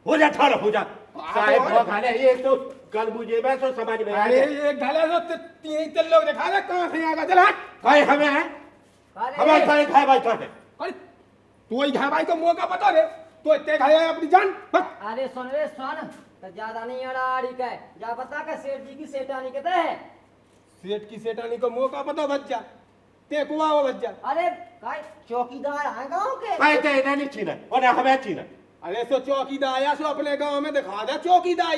हो जा ठाड़ हो जा साहेब वो खाने एक तो कल मुझे मैं तो समझ में आ अरे गया। ये ढाला तो तीन लोग दिखा रहे कहाँ से आएगा चल हट। भाई हमें है हमारे सारे खाए भाई कहाँ है। अरे तू ही घा भाई को मुंह का बता दे, तो इतने खाया अपनी जान बस। अरे सुन रे सुन, तो ज्यादा नहीं अड़ाड़ी का है, जा बता के सेठ जी की सेठानी कहते हैं। सेठ की सेठानी को मुंह का बता बच्चा, ते कुआ वो बच्चा। अरे काय चौकीदार है गाँव के? भाई तो इन्हें नहीं छीना और हमें छीना। अरे सो चौकीदार आया सो अपने गांव में दिखा दे चौकीदार।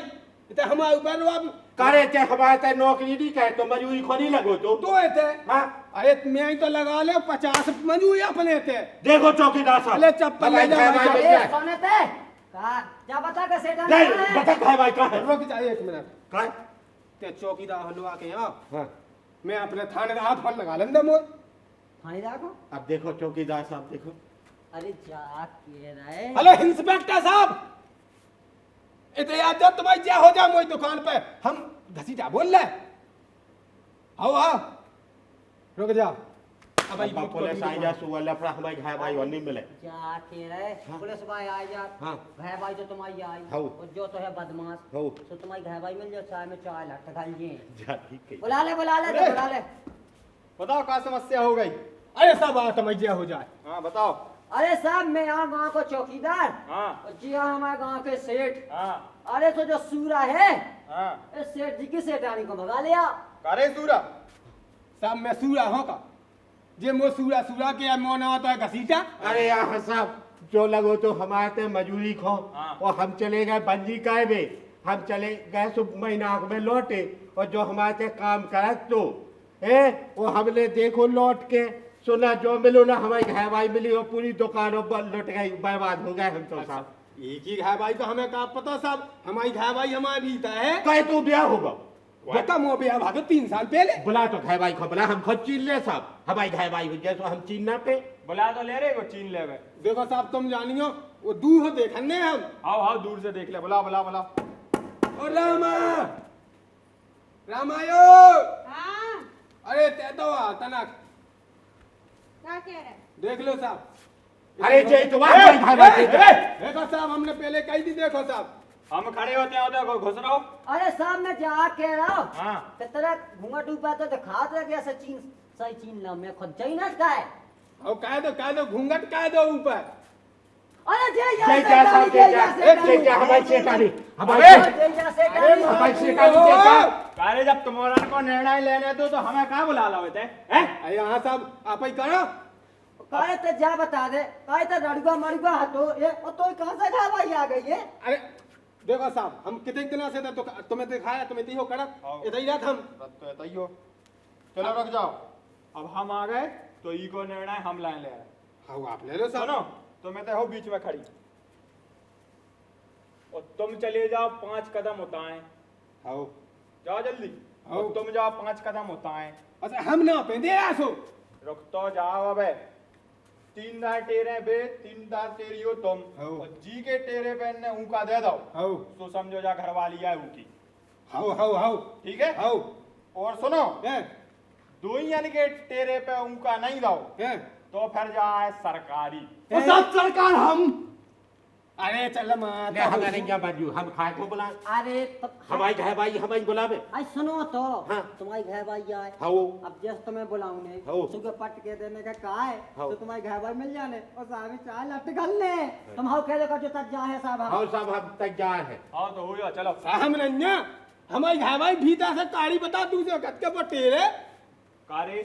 इते हमारे ऊपर अब करे थे हमारे ते नौकरी नहीं कहे तो मजूरी खोनी लगो तो एते हाँ अरे मैं ही तो लगा ले 50 मजूरी अपने थे देखो चौकीदार साहब अरे चप्पल ले जा भाई, भाई ए सोने पे का क्या बता के सेठ नहीं बता है भाई कहाँ है रुक जा एक मिनट कहाँ है? ते चौकीदार हलवा के यहाँ हाँ मैं अपने थाने का हाथ फोन लगा लेंगे मोर थाने जाको अब देखो चौकीदार साहब देखो अरे जा के रहे हेलो इंस्पेक्टर साहब इते याद जब तुम्हारी क्या हो जाए मोई दुकान पे हम घसीटा बोल रहे आओ रुक जा अब अब पुलिस आई जा सुबह लफड़ा हमारे घर भाई और नहीं मिले जा के रहे पुलिस भाई आ जा हाँ। घर भाई तो तुम्हारी आई हाँ। और जो तो है बदमाश हाँ। तो तुम्हारी घर भाई मिल जाओ चाय में चाय लट खा लिए जा ठीक है बुला ले अरे। बुला ले बताओ क्या समस्या हो गई अरे सब आ समझिया हो जाए हाँ बताओ अरे साहब मैं यहाँ गांव को चौकीदार हाँ और जी हाँ हमारे गांव के सेठ हाँ अरे तो जो सूरा है हाँ इस सेठ जी की सेठानी को भगा लिया करे सूरा साहब मैं सूरा हूँ का जे मो सूरा के मोना होता है घसीटा अरे यहाँ साहब जो लगो तो हमारे ते मजूरी खो हाँ। और हम चले गए बंजी काय में हम चले गए सुबह महीना में लौटे और जो हमारे ते काम करा तो वो हमने देखो लौट के सुना जो मिलो ना हमारी घर भाई मिली और पूरी दुकानों पर लुट गई बर्बाद हो गए हम तो साहब एक ही घाय भाई तो हमें का पता साहब हमारी घाय भाई हमारी बीता है कहे तू ब्याह होगा बता मो भी भागो 3 साल पहले बुला तो घर भाई को बुला हम खुद चीन ले साहब हमारी घर भाई हो जैसो हम चीनना पे बुला तो ले रहे वो चीन ले गए। देखो साहब तुम जानियो वो दूर हो देखने हम आओ आओ दूर से देख ले बुला बुला बुला। और रामायो हाँ अरे ते तो आ तनक क्या कह रहे देख लो साहब अरे जय तुम्हारे घर भाई देखो साहब हमने पहले कही थी देखो साहब हम खड़े होते हैं देखो घुस रहो। अरे साहब मैं जा के रहा हूँ हाँ तो तेरा घूंघट ऊपर तो दिखा दे कैसे चीन सही चीन ला मैं खुद जाई ना का है और कह दो घूंघट कह दो ऊपर अरे जय जय जय साहब जय जय हमारी सेठानी हमारी जय जय सेठानी हमारी सेठानी जय जय अरे जब तुम्हारा को निर्णय लेने दो तो हमें कहाँ बुला लो बेटे अरे यहाँ साहब आप ही करो काहे ते जा बता दे काहे ते रड़ुआ मड़ुआ हटो ये और तो कहां से घर भाई आ गई है अरे देखो साहब हम कितने दिनों से थे तो तुम्हें दिखाया तुम्हें हो कड़क इधर ही हम तो तैयो चलो रुक जाओ। अब हम आ गए तो ई को निर्णय हम लाए ले आए। हाँ आप ले लो साहब सुनो तुम्हें तो हो बीच में खड़ी और तुम चले जाओ 5 कदम उताएं। हाँ जाओ जल्दी आओ। और तुम जाओ 5 कदम उताएं। अच्छा हम ना पे दे आसो रुक तो जाओ अबे 3 दार टेरे बे 3 दार टेरियो तुम आओ। और जी के टेरे पे ने ऊका दे दो हाँ तो समझो जा घर वाली है ऊकी। हाँ ठीक है हाँ और सुनो हैं दो ही यानी के टेरे पे ऊका नहीं दो हैं तो फिर जाए सरकारी। वो सब सरकार हम अरे चल मां ले हमारे क्या बाजू हम खाए को बुला अरे तो हमारी घर भाई हमारी बुलावे आई सुनो तो हाँ। तुम्हारी घर भाई आए हाँ अब जैसे तुम्हें बुलाऊंगे हाँ। सुबह पट के देने का कहा है हाँ। तो तुम्हारे घर भाई मिल जाने और सारे चाय लट गल ले तुम हाउ कह दो जो तक जा है साहब हाँ साहब हम तैयार है हाँ तो हो गया चलो। साहब नन्या हमारी घर भाई भीतर से काड़ी बता दूसरे कट के पटेरे कारे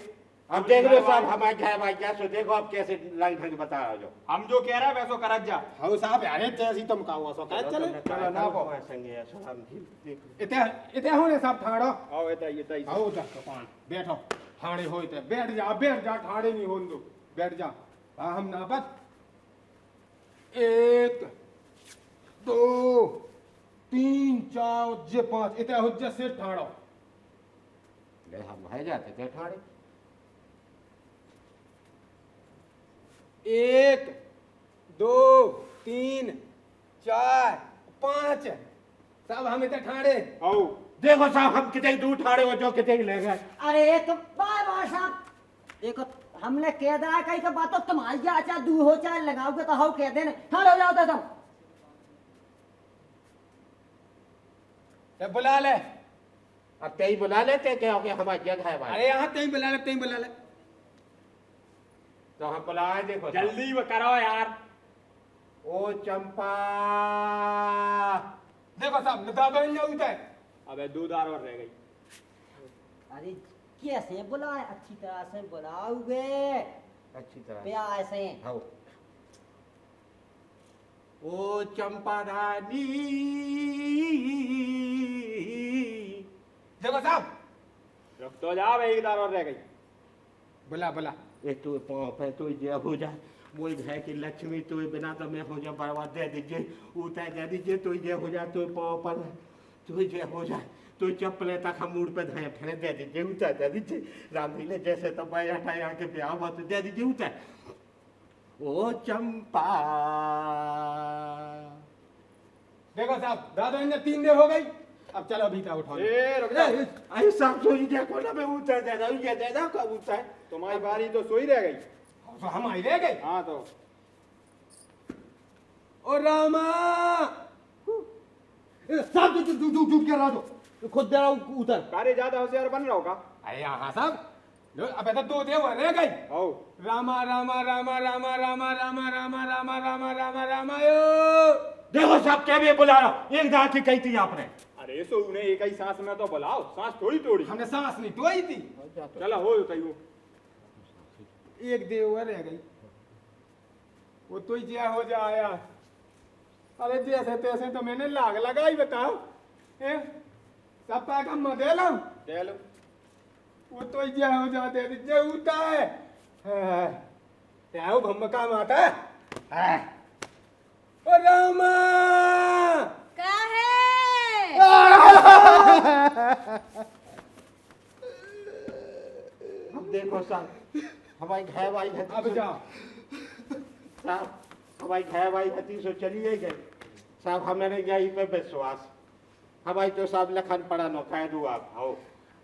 अब देख लो साहब हमारे घर भाई क्या सो देखो आप कैसे रंग ढंग बता रहे हो हम जो कह रहे हैं वैसो करत जा। हाँ साहब अरे जैसी तुम कहो सो कह चले चलो ना को। संगे ऐसा हम ठीक इते होने सब ठाड़ो आओ ये ताई आओ जा दुकान बैठो ठाड़े हो इते बैठ जा ठाड़े नहीं होन दो बैठ जा हाँ हम ना बस 1 2 3 4 जे 5 इते हो जे से ठाड़ो ले हम है जाते थे ठाड़े 1 2 3 4 5 सब हम इते ठाड़े आओ देखो साहब हम कितने दूर ठाड़े हो जो कितने ले गए अरे तो बार बार साहब देखो हमने कह दिया है कहीं तो बात तो तुम्हारी जा चाहे दूर हो चाहे लगाओगे तो हाउ कह देने ठाड़ हो जाओ तो तुम ते बुला ले अब तेई बुला लेते क्या हो गया हमारी जगह है भाई अरे यहाँ तेई बुला ले तो हम बुलाए देखो साहब। जल्दी वो करो यार। ओ चंपा देखो साहब नता तो नहीं होता है अबे 2 दार और रह गई। अरे कैसे बुलाए अच्छी तरह से बुलाओगे अच्छी तरह प्यार से हाँ ओ चंपा रानी देखो साहब, रुक तो जा, एक दार और रह गई। बुला बुला। ये तो पाँव पे तो ये हो जाए, बोल है कि लक्ष्मी तो बिना तो मैं हो जाए बर्बाद, दे दीजिए उतर दे दीजिए, तो ये हो जाए तो पाँव पर तो ये हो जाए, तो चप्पलें तक हम मूड पे धए फिर दे दीजिए, उतर दे दीजिए, रामलीले जैसे तो मैं हटाया के ब्याह हुआ तो दे दीजिए उतर। ओ चंपा, देखो साहब, दादा ने 3 देर हो गई, अब चलो भीतर उठाओ। रुक जा, अरे सब सोई देखो ना, मैं उतर दे रहा हूँ, ये दे रहा हूँ, कब उतर? तुम्हारी बारी तो सोई रह गई। तो हम आई रह गए। हाँ तो ओ रामा, साहब चुप क्या रहा दो, खुद दे रहा हूँ उतर। कार्य ज्यादा होशियार बन रहा होगा। अरे हाँ साहब, लो अब तो 2 देव रह गई। आओ, रामा रामा रामा रामा रामा रामा रामा रामा रामा रामा रामा यो। देखो सब क्या भी बुला रहा हूँ, एक दांत की कही थी आपने। अरे सो उन्हें एक ही सांस में तो बुलाओ, सांस थोड़ी तोड़ी। हमने सांस नहीं टोई थी। चला हो तैयो। 1 देव रह गई, वो तो ही क्या हो जाया। अरे जैसे तैसे तो मैंने लाग लगाई, बताओ सब पैक हम दे लो। दे लो। वो तो ही क्या हो जाते जो होता है। क्या भम्मका माता है। ओ रामा, का है? अब देखो साहब, हमारी घर वाई है, अब जाओ। साहब हमारी घर वाई हती सो चलिए गए साहब, हमारे यहीं पे विश्वास, हमारी तो साहब लखन पड़ा नो कह दू आप आओ।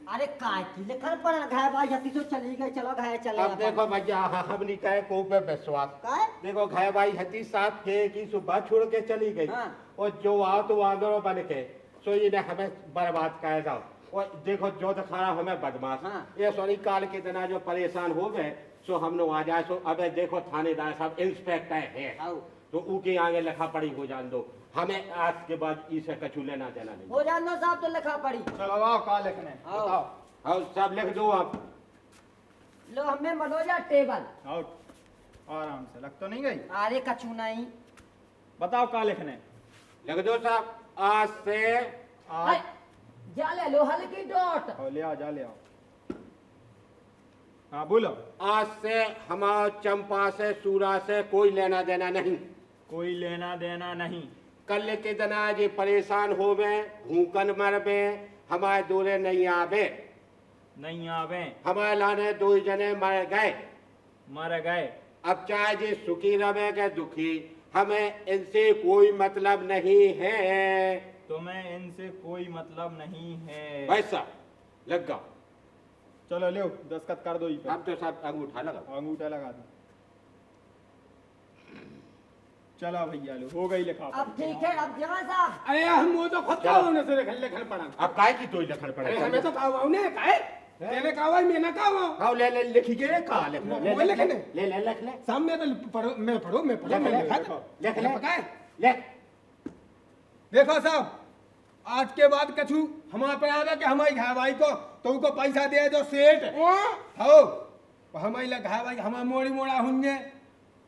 अरे काय की लिखल पर घाय भाई जति तो चली गई, चलो घाय चले। अब देखो भैया हम नहीं कहे को पे विश्वास, काय देखो घर भाई हती साहब के की सुबह छोड़ के चली गई, हाँ। और जो आओ तो आंदोलन बन के सो इन्हें हमें बर्बाद कर दो, और देखो जो दिखाना हमें बदमाश, हाँ। ये सोनी काल के दिन जो परेशान हो गए सो हम लोग आ जाए, सो अबे देखो थानेदार साहब इंस्पेक्टर है, आओ तो उनके आगे लिखा पड़ी हो जान दो, हमें आज के बाद इसे कछु लेना देना नहीं। हो जानो साहब तो लिखा पड़ी। चलो आओ, का लिखने आओ। बताओ। हाँ सब लिख दो आप। लो हमें मनोजा टेबल। आओ, आराम से, लग तो नहीं गई। अरे कछु नहीं। बताओ का लिखने। लिख दो साहब, आज से अरे, जा ले लो हल्की डॉट। आओ, ले आओ, जा ले आओ। हाँ बोलो। आज से हमारा चंपा से सूरा से कोई लेना देना नहीं। कोई लेना देना नहीं। कल के दिन आज ये परेशान हो गए, भूकन मर गए, हमारे दूरे नहीं आवे, नहीं आवे, हमारे लाने 2 जने मर गए, मर गए। अब चाहे जी सुखी रहे के दुखी, हमें इनसे कोई मतलब नहीं है। तुम्हें इनसे कोई मतलब नहीं है। वैसा लग गया। चलो ले, दस्तखत कर दो। अब तो सब अंगूठा लगा। अंगूठा लगा दो। चला भैया लो, हो गई लिखा। अब ठीक है, अब जमा साहब। अरे हम वो तो खुद का होने से लिखल पड़ा। अब काय की तो लखन पड़े। अरे हमें तो कहा ने काहे तेने कहा मैंने कहा। हाँ ले ले लिखी के कहा लिख ले वो लिखने। ले ले लिख ले सामने तो पढ़ो, मैं पढ़ो लिख ले लिख ले पकाए। ले। देखो साहब, आज के बाद कछु हमारे पे आवे कि हमारी घर भाई को तो उनको पैसा दे जो सेठ हो, हमारी लग घर भाई हमारा मोड़ी मोड़ा हुंगे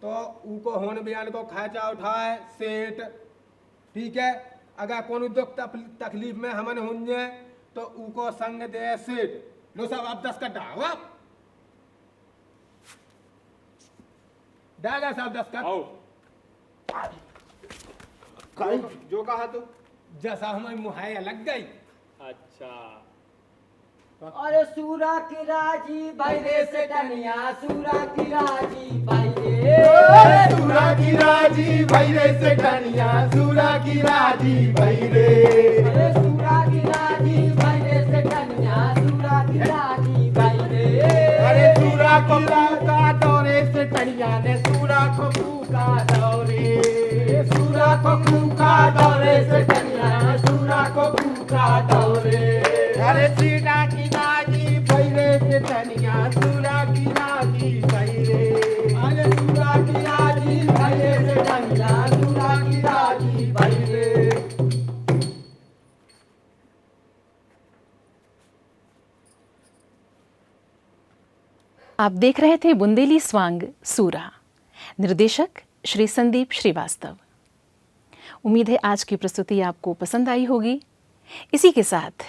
तो उनको होन बयान को खर्चा उठाए सेठ, ठीक है। अगर कोनो दुख तकलीफ में हमन हुंगे तो उनको संग दे सेठ। लो साहब आप 10 का डावा डाला साहब 10 का। आओ, जो कहा तो। जैसा हमारी मुहैया लग गई। अच्छा, अरे सूरा की राजी भाई रे से टनिया, सूरा की राजी भाई रे। सूरा की राजी भाई रे से ठनिया, सूरा की राजी भाई रे। अरे सूरा की राजी भाई रे से टनिया, सूरा की राजी भाई रे। अरे सूरा को का दौरे से टनिया ने सूरा को का दौरे, सूरा को का दौरे से टनिया, सूरा को का दौरे। अरे सीना की राजी भैरे से टनिया, सूरा की राजी भैरे। अरे सूरा की राजी भाई रे से टनिया, सूरा की राजी भाई रे। आप देख रहे थे बुंदेली स्वांग सूरा, निर्देशक श्री संदीप श्रीवास्तव। उम्मीद है आज की प्रस्तुति आपको पसंद आई होगी। इसी के साथ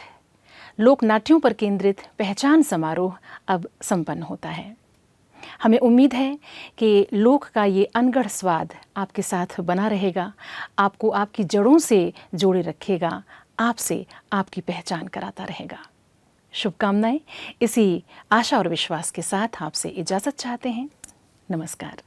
लोक नाट्यों पर केंद्रित पहचान समारोह अब संपन्न होता है। हमें उम्मीद है कि लोक का ये अनगढ़ स्वाद आपके साथ बना रहेगा, आपको आपकी जड़ों से जोड़े रखेगा, आपसे आपकी पहचान कराता रहेगा। शुभकामनाएं इसी आशा और विश्वास के साथ आपसे इजाज़त चाहते हैं। नमस्कार।